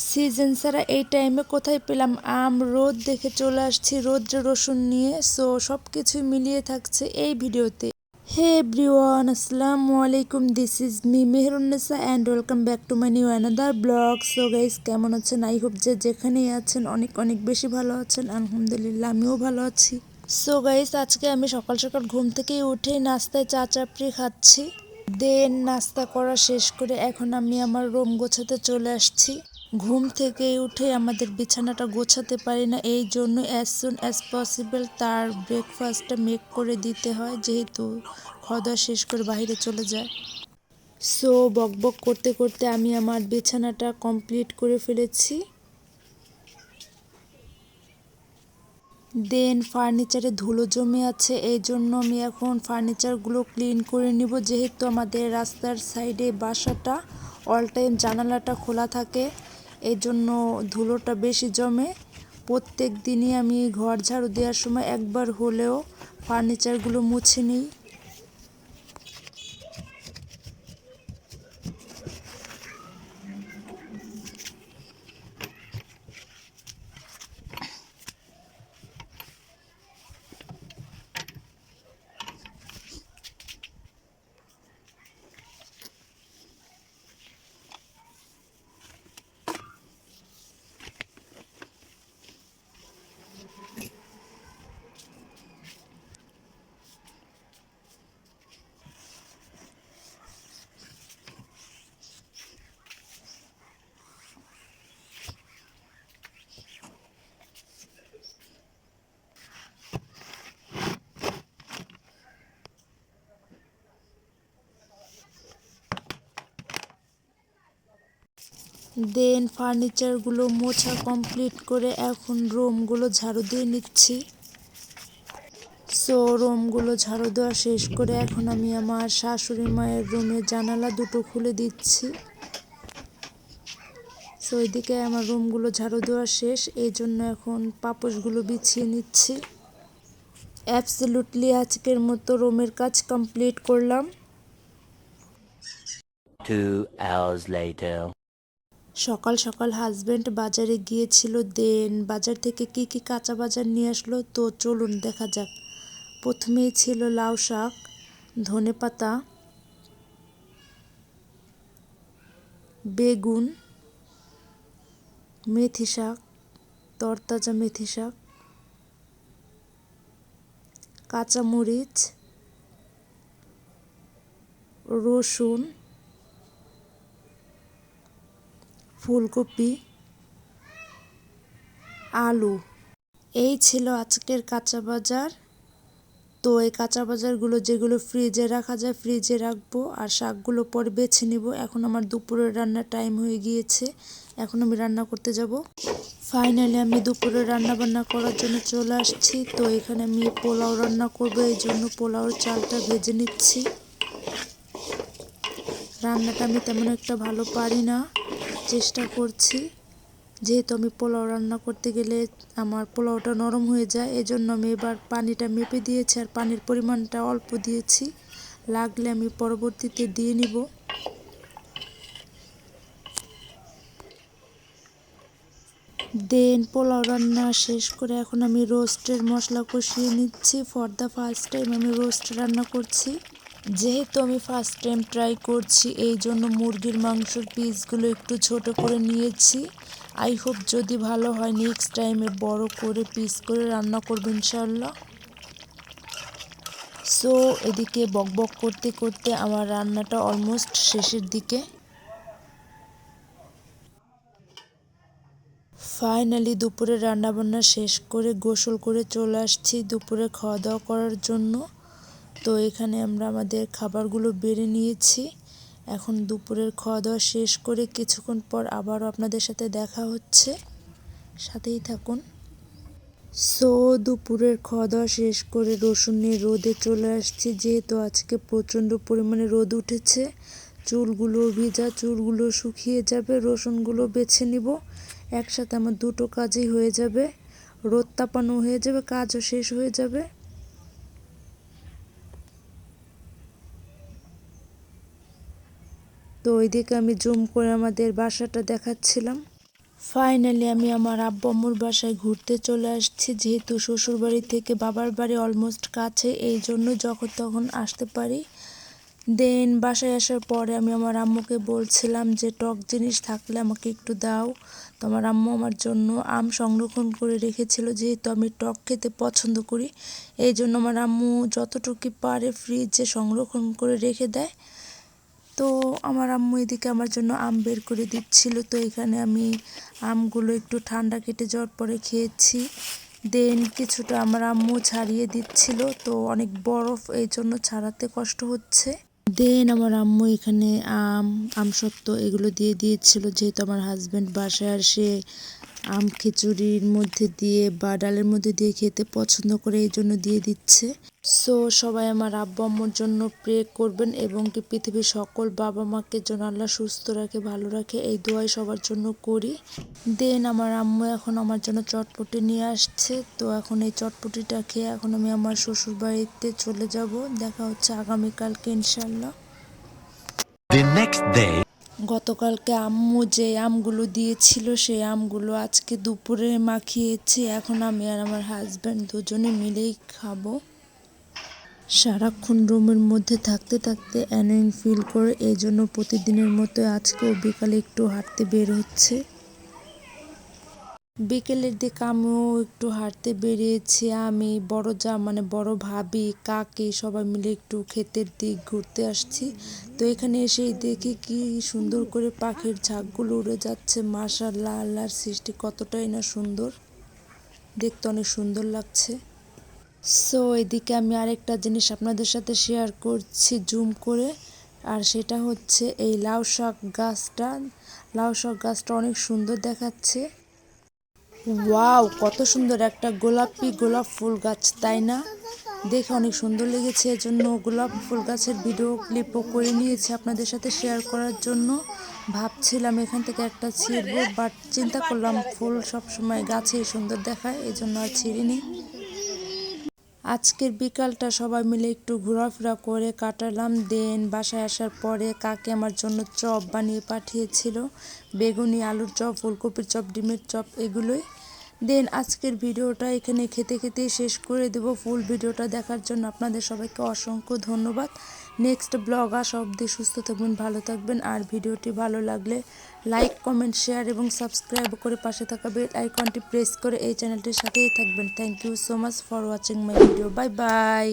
Season ছাড়া এই টাইমে কোথায় পেলাম আম, রোদ দেখে চলে আসছি রৌদ্রে রসুন নিয়ে। সো সব কিছুই মিলিয়ে থাকছে এই ভিডিওতে। হে এভরিওয়ান, আসসালামু আলাইকুম, this is me Meherunnesa and welcome back to my new another blog. So guys, কেমন আছেন? আই হোপ যে যেখানেই আছেন অনেক অনেক বেশি ভালো আছেন। আলহামদুলিল্লাহ, আমিও ভালো আছি। সো গাইস, আজকে আমি সকাল সকাল ঘুম থেকে উঠে নাস্তায় চা চাপড়ি খাচ্ছি। দেন নাস্তা করা শেষ করে এখন আমি আমার রুম গোছাতে চলে আসছি। ঘুম থেকে উঠে আমাদের বিছানাটা গোছাতে পারি না, এই জন্য অ্যাজ সুন অ্যাজ পসিবল তার ব্রেকফাস্টটা মেক করে দিতে হয়, যেহেতু খাওয়া দাওয়া শেষ করে বাইরে চলে যায়। সো বকবক করতে করতে আমি আমার বিছানাটা কমপ্লিট করে ফেলেছি। দেন ফার্নিচারে ধুলো জমে আছে, এই জন্য আমি এখন ফার্নিচারগুলো ক্লিন করে নিব, যেহেতু আমাদের রাস্তার সাইডে বাসাটা অল টাইম জানালাটা খোলা থাকে, এই জন্য ধুলোটা বেশি জমে। প্রত্যেক দিনই আমি ঘর ঝাড়ু দেওয়ার সময় একবার হলেও ফার্নিচারগুলো মুছে নিই। দেন ফার্নিচারগুলো মোছা কমপ্লিট করে এখন রুমগুলো ঝাড়ু দিয়ে নিচ্ছি। সো রুমগুলো ঝাড়ু দেওয়া শেষ করে এখন আমি আমার শাশুড়ি মায়ের রুমের জানালা দুটো খুলে দিচ্ছি। সো এদিকে আমার রুমগুলো ঝাড়ু দেওয়া শেষ, এই জন্য এখন পাপোশগুলো বিছিয়ে নিচ্ছি। অ্যাবসলিউটলি আজকের মতো রুমের কাজ কমপ্লিট করলাম। 2 hours later. সকাল সকাল হাজবেন্ড বাজারে গিয়েছিল, দেন বাজার থেকে কি কি কাঁচা বাজার নিয়ে আসলো তো চলুন দেখা যাক। প্রথমেই ছিল লাউ শাক, ধনেপাতা, বেগুন, মেথি শাক, তরতাজা মেথি শাক, কাঁচামরিচ, রসুন, ফুলকপি, আলু। এই ছিল আজকের কাঁচা বাজার। তো এই কাঁচা বাজারগুলো যেগুলো ফ্রিজে রাখা যায় ফ্রিজে রাখবো, আর শাকগুলো পরে বেছে নিব। এখন আমার দুপুরের রান্নার টাইম হয়ে গিয়েছে, এখন আমি রান্না করতে যাব। ফাইনালি আমি দুপুরে রান্না বান্না করার জন্য চলে আসছি। তো এখানে আমি পোলাও রান্না করব, এই জন্য পোলাওর চালটা ভেজে নিচ্ছি। রান্নাটা আমি তেমন একটা ভালো পারি না, চেষ্টা করছি। যেহেতু আমি পোলাও রান্না করতে গেলে আমার পোলাওটা নরম হয়ে যায়, এজন্য আমি এবার পানিটা মেপে দিয়েছি, আর পানির পরিমাণটা অল্প দিয়েছি, লাগলে আমি পরবর্তীতে দিয়ে নিব। দেন পোলাও রান্না শেষ করে এখন আমি রোস্টের মশলা কষিয়ে নিচ্ছি। ফর দ্য ফার্স্ট টাইম আমি রোস্ট রান্না করছি, যেহেতু আমি ফার্স্ট টাইম ট্রাই করছি, এই জন্য মুরগির মাংসের পিসগুলো একটু ছোট করে নিয়েছি। আই হোপ যদি ভালো হয় নেক্সট টাইমে বড় করে পিস করে রান্না করব ইনশাল্লাহ। সো এদিকে বকবক করতে করতে আমার রান্নাটা অলমোস্ট শেষের দিকে। ফাইনালি দুপুরে রান্নাবান্না শেষ করে গোসল করে চলে আসছি দুপুরে খাওয়া দাওয়া করার জন্য। তো এখানে আমরা আমাদের খাবারগুলো বেড়ে নিয়েছি। এখন দুপুরের খাওয়া দাওয়া শেষ করে কিছুক্ষণ পর আবারও আপনাদের সাথে দেখা হচ্ছে, সাথেই থাকুন। সো দুপুরের খাওয়া দাওয়া শেষ করে রসুন নিয়ে রোদে চলে আসছি, যেহেতু আজকে প্রচণ্ড পরিমাণে রোদ উঠেছে। চুলগুলো ভিজা, চুলগুলো শুকিয়ে যাবে, রসুনগুলো বেছে নিব। একসাথে আমার দুটো কাজই হয়ে যাবে, রোদ তাপানো হয়ে যাবে, কাজও শেষ হয়ে যাবে। তো ওইদিকে আমি জুম করে আমাদের বাসাটা দেখাচ্ছিলাম। ফাইনালি আমি আমার আব্বু আম্মুর বাসায় ঘুরতে চলে আসছি, যেহেতু শ্বশুরবাড়ি থেকে বাবার বাড়ি অলমোস্ট কাছে, এই জন্য যখন তখন আসতে পারি। দেন বাসায় আসার পরে আমি আমার আম্মুকে বলছিলাম যে টক জিনিস থাকলে আমাকে একটু দাও। তো আমার আম্মু আমার জন্য আম সংরক্ষণ করে রেখেছিল, যেহেতু আমি টক খেতে পছন্দ করি, এই জন্য আমার আম্মু যতটুকু পারে ফ্রিজে সংরক্ষণ করে রেখে দেয়। তো আমার আম্মু এদিকে আমার জন্য আম বের করে দিচ্ছিল। তো এখানে আমি আমগুলো একটু ঠান্ডা কেটে যাওয়ার পরে খেয়েছি। দেন কিছুটা আমার আম্মু ছাড়িয়ে দিচ্ছিল, তো অনেক বরফ, এই জন্য ছাড়াতে কষ্ট হচ্ছে। দেন আমার আম্মু এখানে আমসত্ত্ব এগুলো দিয়ে দিয়েছিল, যেহেতু আমার হাজব্যান্ড বাসায় আসে আম খিচুড়ির মধ্যে দিয়ে বা ডালের মধ্যে দিয়ে খেতে পছন্দ করে, এই জন্য দিয়ে দিচ্ছে। সো সবাই আমার আব্বু আম্মুর জন্য প্রে করবেন এবং কি পৃথিবীর সকল বাবা মাকে যেন আল্লাহ সুস্থ রাখে, ভালো রাখে, এই দোয়াই সবার জন্য করি। দেন আমার আম্মু এখন আমার জন্য চটপটি নিয়ে আসছে। তো এখন এই চটপটিটা খেয়ে এখন আমি আমার শ্বশুর বাড়িতে চলে যাব। দেখা হচ্ছে আগামীকালকে ইনশাল্লাহ। The next day. গতকালকে আম্মু যে আমগুলো দিয়েছিল সেই আমগুলো আজকে দুপুরে মাখিয়েছি, এখন আমি আর আমার হাজব্যান্ড দুজনে মিলেই খাবো। সারাক্ষণ রুমের মধ্যে থাকতে থাকতে অ্যানোয়িং ফিল করে, এই জন্য প্রতিদিনের মতো আজকেও বিকালে একটু হাঁটতে বের হচ্ছে। বিকেলের দিকে আমিও একটু হাঁটতে বেরিয়েছি। আমি বড় মানে বড় ভাবি কাকি সবাই মিলে একটু ক্ষেতের দিক ঘুরতে আসছি। তো এখানে এসেই দেখি কি সুন্দর করে পাখির ঝাঁকগুলো উড়ে যাচ্ছে। মাশাআল্লাহ, আল্লাহর সৃষ্টি কতটাই না সুন্দর, দেখতে অনেক সুন্দর লাগছে। সো এদিকে আমি আরেকটা জিনিস আপনাদের সাথে শেয়ার করছি জুম করে, আর সেটা হচ্ছে এই লাউ শাক গাছটা। লাউ শাক গাছটা অনেক সুন্দর দেখাচ্ছে। ওয়াও, কত সুন্দর একটা গোলাপ ফুল গাছ, তাই না? দেখে অনেক সুন্দর লেগেছে, এজন্য গোলাপ ফুল গাছের ভিডিও ক্লিপও করে নিয়েছি আপনাদের সাথে শেয়ার করার জন্য। ভাবছিলাম এখান থেকে একটা ছিঁড়বো, বাট চিন্তা করলাম ফুল সবসময় গাছেই সুন্দর দেখায়, এজন্য আর ছিঁড়িনি। আজকের বিকালটা সবাই মিলে একটু ঘোরাফেরা করে কাটালাম। দেন বাসায় আসার পরে কাকে আমার জন্য চপ বানিয়ে পাঠিয়েছিল, বেগুনি, আলুর চপ, ফুলকপির চপ, ডিমের চপ, এগুলোই। দেন আজকের ভিডিওটা এখানে খেতে খেতেই শেষ করে দেব। ফুল ভিডিওটা দেখার জন্য আপনাদের সবাইকে অসংখ্য ধন্যবাদ। নেক্সট ব্লগ আসা অবধি সুস্থ থাকবেন, ভালো থাকবেন। আর ভিডিওটি ভালো লাগলে লাইক, কমেন্ট, শেয়ার এবং সাবস্ক্রাইব করে পাশে থাকা বেল আইকনটি প্রেস করে এই চ্যানেলটির সাথেই থাকবেন। Thank you so much for watching my video. Bye by.